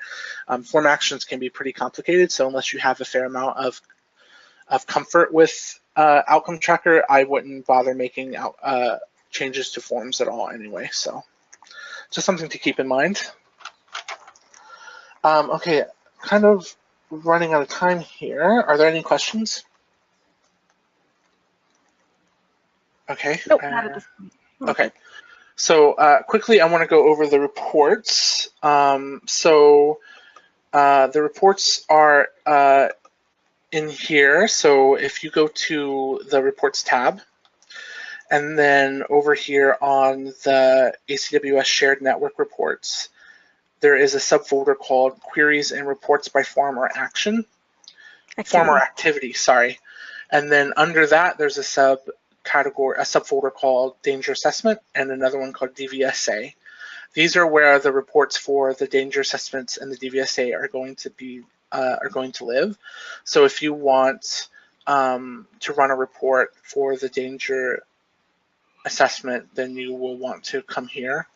Form actions can be pretty complicated, so unless you have a fair amount of comfort with Outcome Tracker, I wouldn't bother making changes to forms at all anyway. So just something to keep in mind. Okay, kind of running out of time here. Are there any questions? Okay. Nope, not at this point. Okay. So quickly, I want to go over the reports. The reports are in here. So if you go to the reports tab, and then over here on the ACWS shared network reports, there is a subfolder called Queries and Reports by Form or Action. Form or Activity, sorry. And then under that, there's a subfolder called Danger Assessment and another one called DVSA. These are where the reports for the danger assessments and the DVSA are going to live. So if you want to run a report for the danger assessment, then you will want to come here.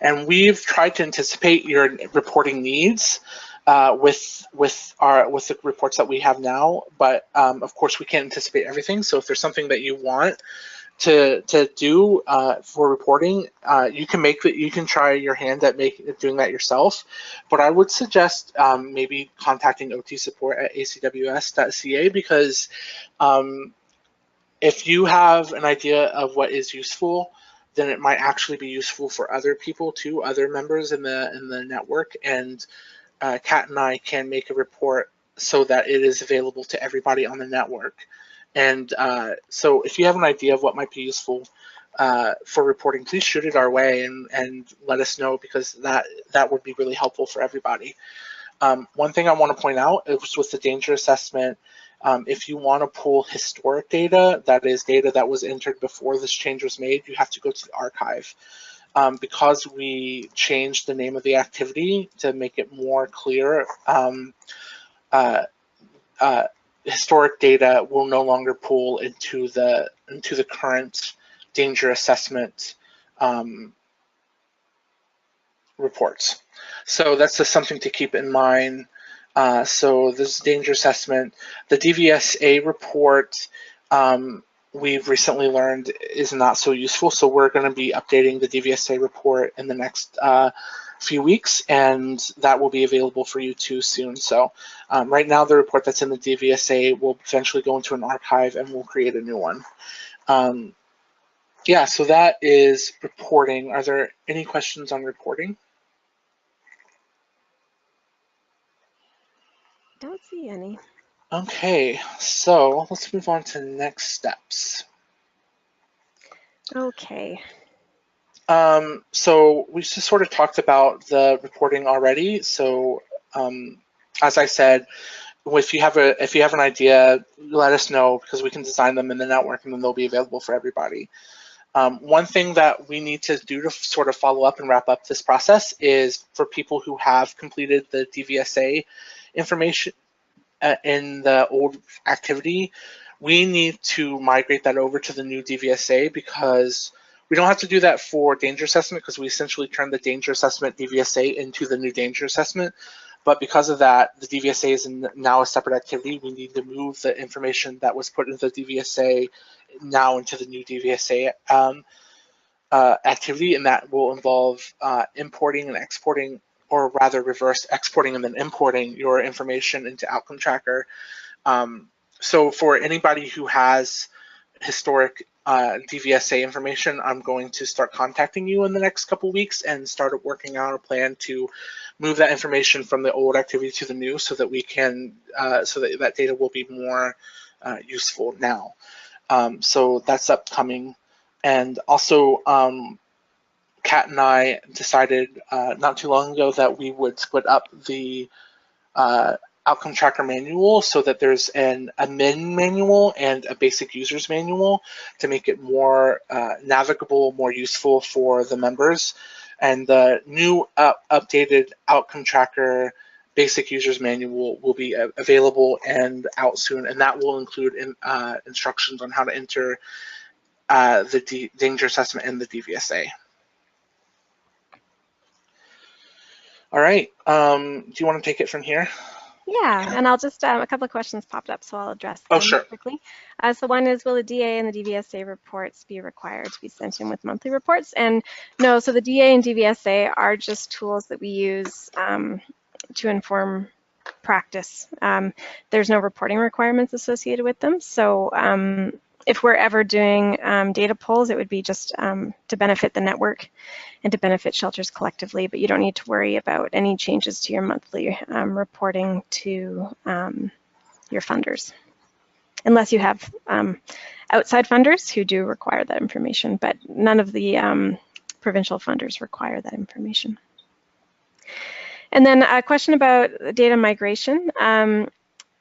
And we've tried to anticipate your reporting needs with the reports that we have now, but of course we can't anticipate everything. So if there's something that you want to do for reporting, you can try your hand at doing that yourself. But I would suggest maybe contacting OT support at acws.ca, because if you have an idea of what is useful, then it might actually be useful for other people too, other members in the network. And Kat and I can make a report so that it is available to everybody on the network. And so if you have an idea of what might be useful for reporting, please shoot it our way and let us know, because that would be really helpful for everybody. One thing I want to point out is with the danger assessment If you want to pull historic data, that is data that was entered before this change was made, you have to go to the archive. Because we changed the name of the activity to make it more clear, historic data will no longer pull into the current danger assessment reports. So that's just something to keep in mind. So this danger assessment, the DVSA report, we've recently learned is not so useful. So we're going to be updating the DVSA report in the next few weeks, and that will be available for you too soon. So right now, the report that's in the DVSA will eventually go into an archive, and we'll create a new one. Yeah, so that is reporting. Are there any questions on reporting? Don't see any. Okay, so let's move on to next steps. Okay. So we just sort of talked about the reporting already. So as I said, if you have an idea, let us know, because we can design them in the network and then they'll be available for everybody. One thing that we need to do to sort of follow up and wrap up this process is for people who have completed the DVSA information in the old activity, we need to migrate that over to the new DVSA, because we don't have to do that for danger assessment, because we essentially turned the danger assessment DVSA into the new danger assessment. But because of that, the DVSA is now a separate activity. We need to move the information that was put into the DVSA now into the new DVSA activity, and that will involve importing and exporting, or rather reverse exporting and then importing your information into Outcome Tracker. So for anybody who has historic DVSA information, I'm going to start contacting you in the next couple weeks and start working out a plan to move that information from the old activity to the new, so that we can, so that data will be more useful now. So that's upcoming. And also, Kat and I decided not too long ago that we would split up the Outcome Tracker manual, so that there's an admin manual and a basic users manual to make it more navigable, more useful for the members. And the new updated Outcome Tracker basic users manual will be available and out soon, and that will include instructions on how to enter the danger assessment in the DVSA. All right, do you want to take it from here? Yeah, and I'll just, a couple of questions popped up, so I'll address them quickly. So one is, will the DA and the DVSA reports be required to be sent in with monthly reports? And no, so the DA and DVSA are just tools that we use to inform practice. There's no reporting requirements associated with them. So if we're ever doing data polls, it would be just to benefit the network and to benefit shelters collectively, but you don't need to worry about any changes to your monthly reporting to your funders, unless you have outside funders who do require that information, but none of the provincial funders require that information. And then a question about data migration.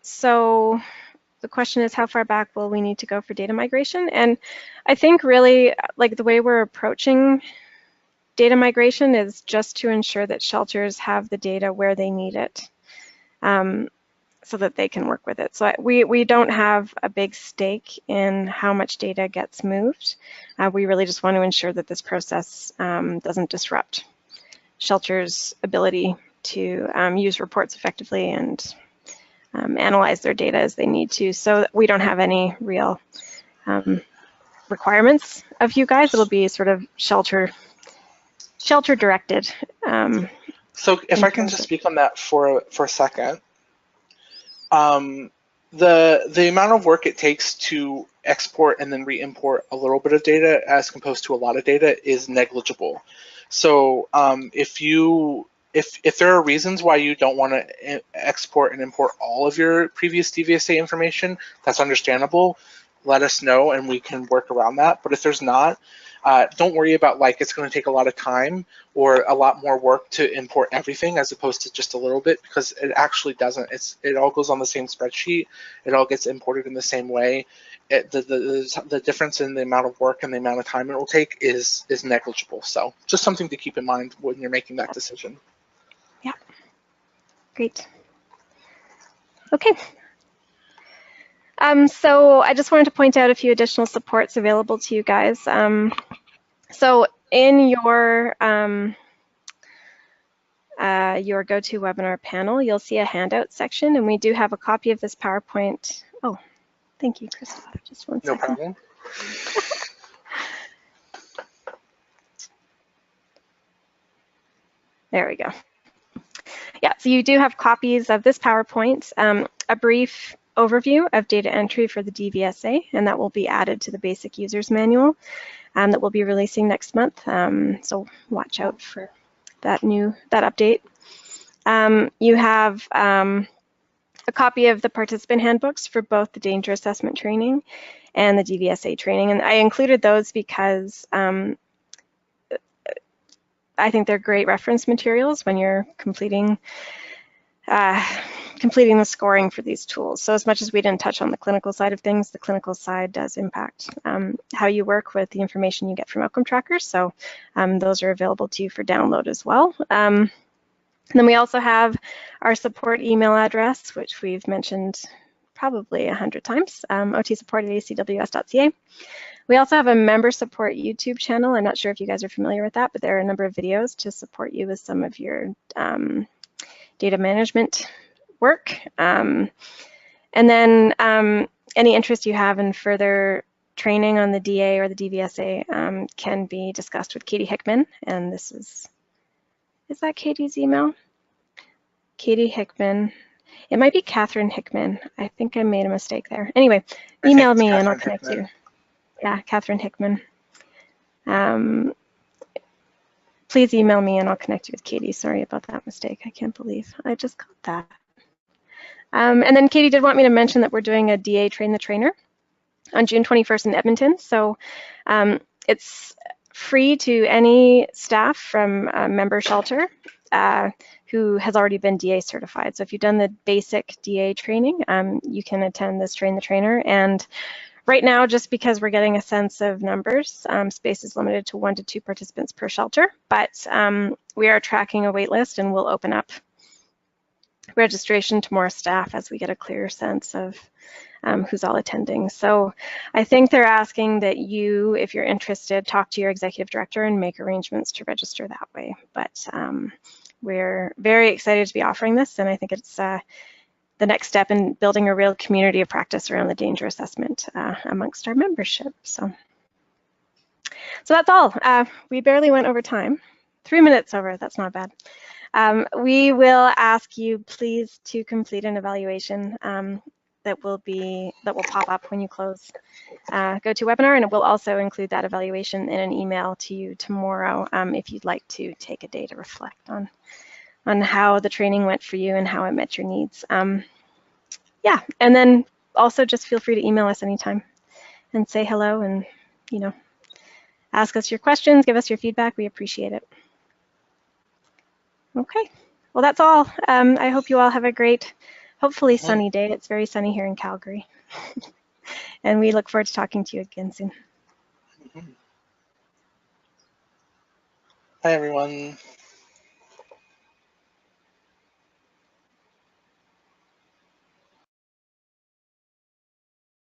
So the question is, how far back will we need to go for data migration? And I think really, like, the way we're approaching data migration is just to ensure that shelters have the data where they need it, so that they can work with it. So we don't have a big stake in how much data gets moved. We really just want to ensure that this process doesn't disrupt shelters' ability to use reports effectively and analyze their data as they need to. So we don't have any real requirements of you guys. It'll be sort of shelter directed. So if I can just speak on that for a second, the amount of work it takes to export and then re-import a little bit of data as opposed to a lot of data is negligible. So if there are reasons why you don't want to export and import all of your previous DVSA information, that's understandable. let us know and we can work around that. But if there's not, don't worry about like it's going to take a lot of time or a lot more work to import everything as opposed to just a little bit, because it actually doesn't. It all goes on the same spreadsheet. It all gets imported in the same way. The difference in the amount of work and the amount of time it will take is negligible. So just something to keep in mind when you're making that decision. Yeah, great. Okay. So I just wanted to point out a few additional supports available to you guys. So in your GoToWebinar panel, you'll see a handout section, and we do have a copy of this PowerPoint. Oh, thank you, Christoph. Just one second. No problem. There we go. Yeah, so you do have copies of this PowerPoint, a brief overview of data entry for the DVSA, and that will be added to the basic users manual that we'll be releasing next month. So watch out for that update. You have a copy of the participant handbooks for both the danger assessment training and the DVSA training, and I included those because I think they're great reference materials when you're completing the scoring for these tools. So as much as we didn't touch on the clinical side of things, the clinical side does impact how you work with the information you get from outcome trackers. So those are available to you for download as well. And then we also have our support email address, which we've mentioned probably 100 times, otsupport@acws.ca. We also have a member support YouTube channel. I'm not sure if you guys are familiar with that, but there are a number of videos to support you with some of your data management work. And then any interest you have in further training on the DA or the DVSA can be discussed with Katie Hickman. And this is that Katie's email? Katie Hickman. It might be Catherine Hickman. I think I made a mistake there. Anyway, email me and I'll connect you. Yeah, Catherine Hickman. Please email me and I'll connect you with Katie. Sorry about that mistake. I can't believe I just got that. And then Katie did want me to mention that we're doing a DA Train the Trainer on June 21st in Edmonton. So it's free to any staff from a member shelter who has already been DA certified. So if you've done the basic DA training, you can attend this Train the Trainer. And right now, just because we're getting a sense of numbers, space is limited to 1 to 2 participants per shelter, but we are tracking a wait list and we'll open up registration to more staff as we get a clearer sense of who's all attending. So I think they're asking that you, if you're interested, talk to your executive director and make arrangements to register that way. But we're very excited to be offering this, and I think it's the next step in building a real community of practice around the danger assessment amongst our membership. So that's all. We barely went over time. 3 minutes over, that's not bad. We will ask you please to complete an evaluation that will pop up when you close GoToWebinar, and it will also include that evaluation in an email to you tomorrow if you'd like to take a day to reflect on how the training went for you and how it met your needs. Yeah, and then also just feel free to email us anytime and say hello and, ask us your questions, give us your feedback. We appreciate it. Okay, well, that's all. I hope you all have a great, hopefully sunny day. It's very sunny here in Calgary. And we look forward to talking to you again soon. Hi, everyone.